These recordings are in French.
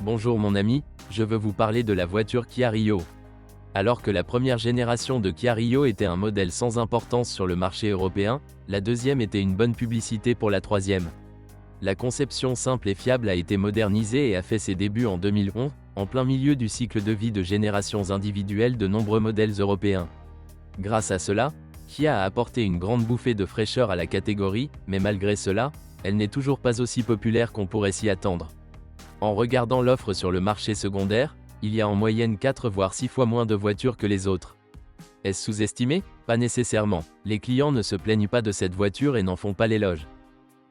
Bonjour mon ami, je veux vous parler de la voiture Kia Rio. Alors que la première génération de Kia Rio était un modèle sans importance sur le marché européen, la deuxième était une bonne publicité pour la troisième. La conception simple et fiable a été modernisée et a fait ses débuts en 2011, en plein milieu du cycle de vie de générations individuelles de nombreux modèles européens. Grâce à cela, Kia a apporté une grande bouffée de fraîcheur à la catégorie, mais malgré cela, elle n'est toujours pas aussi populaire qu'on pourrait s'y attendre. En regardant l'offre sur le marché secondaire, il y a en moyenne 4 voire 6 fois moins de voitures que les autres. Est-ce sous-estimé? Pas nécessairement. Les clients ne se plaignent pas de cette voiture et n'en font pas l'éloge.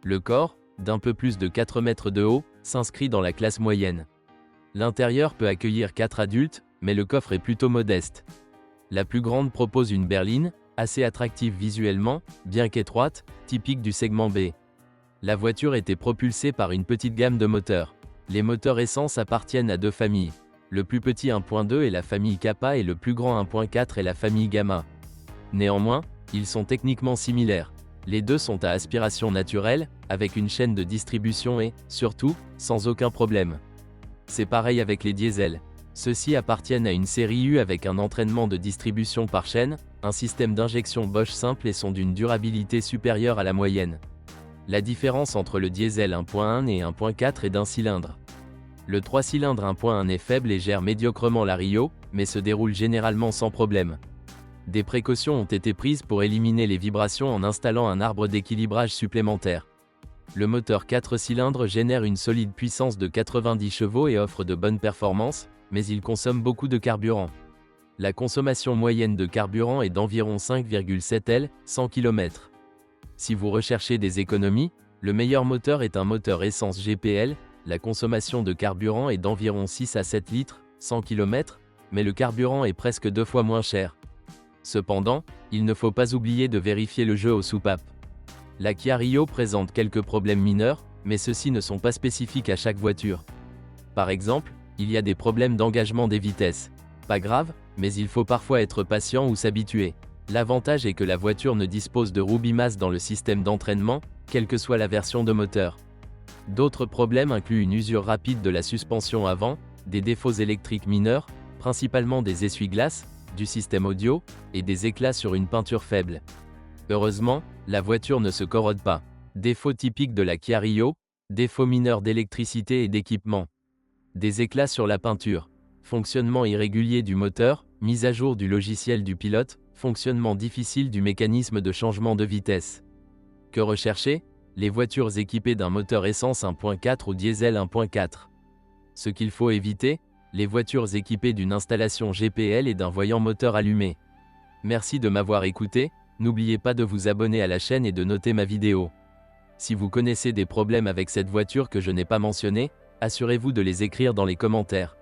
Le corps, d'un peu plus de 4 mètres de haut, s'inscrit dans la classe moyenne. L'intérieur peut accueillir 4 adultes, mais le coffre est plutôt modeste. La plus grande propose une berline, assez attractive visuellement, bien qu'étroite, typique du segment B. La voiture était propulsée par une petite gamme de moteurs. Les moteurs essence appartiennent à deux familles. Le plus petit 1.2 est la famille Kappa et le plus grand 1.4 est la famille Gamma. Néanmoins, ils sont techniquement similaires. Les deux sont à aspiration naturelle, avec une chaîne de distribution et, surtout, sans aucun problème. C'est pareil avec les diesels. Ceux-ci appartiennent à une série U avec un entraînement de distribution par chaîne, un système d'injection Bosch simple et sont d'une durabilité supérieure à la moyenne. La différence entre le diesel 1.1 et 1.4 est d'un cylindre. Le 3 cylindres 1.1 est faible et gère médiocrement la Rio, mais se déroule généralement sans problème. Des précautions ont été prises pour éliminer les vibrations en installant un arbre d'équilibrage supplémentaire. Le moteur 4 cylindres génère une solide puissance de 90 chevaux et offre de bonnes performances, mais il consomme beaucoup de carburant. La consommation moyenne de carburant est d'environ 5,7 L, 100 km. Si vous recherchez des économies, le meilleur moteur est un moteur essence GPL, la consommation de carburant est d'environ 6 à 7 litres, 100 km, mais le carburant est presque 2 fois moins cher. Cependant, il ne faut pas oublier de vérifier le jeu aux soupapes. La Kia Rio présente quelques problèmes mineurs, mais ceux-ci ne sont pas spécifiques à chaque voiture. Par exemple, il y a des problèmes d'engagement des vitesses. Pas grave, mais il faut parfois être patient ou s'habituer. L'avantage est que la voiture ne dispose de roues bimasse dans le système d'entraînement, quelle que soit la version de moteur. D'autres problèmes incluent une usure rapide de la suspension avant, des défauts électriques mineurs, principalement des essuie-glaces, du système audio, et des éclats sur une peinture faible. Heureusement, la voiture ne se corrode pas. Défauts typiques de la Kia Rio, défauts mineurs d'électricité et d'équipement. Des éclats sur la peinture. Fonctionnement irrégulier du moteur, mise à jour du logiciel du pilote, fonctionnement difficile du mécanisme de changement de vitesse. Que rechercher? Les voitures équipées d'un moteur essence 1.4 ou diesel 1.4. Ce qu'il faut éviter, les voitures équipées d'une installation GPL et d'un voyant moteur allumé. Merci de m'avoir écouté, n'oubliez pas de vous abonner à la chaîne et de noter ma vidéo. Si vous connaissez des problèmes avec cette voiture que je n'ai pas mentionné, assurez-vous de les écrire dans les commentaires.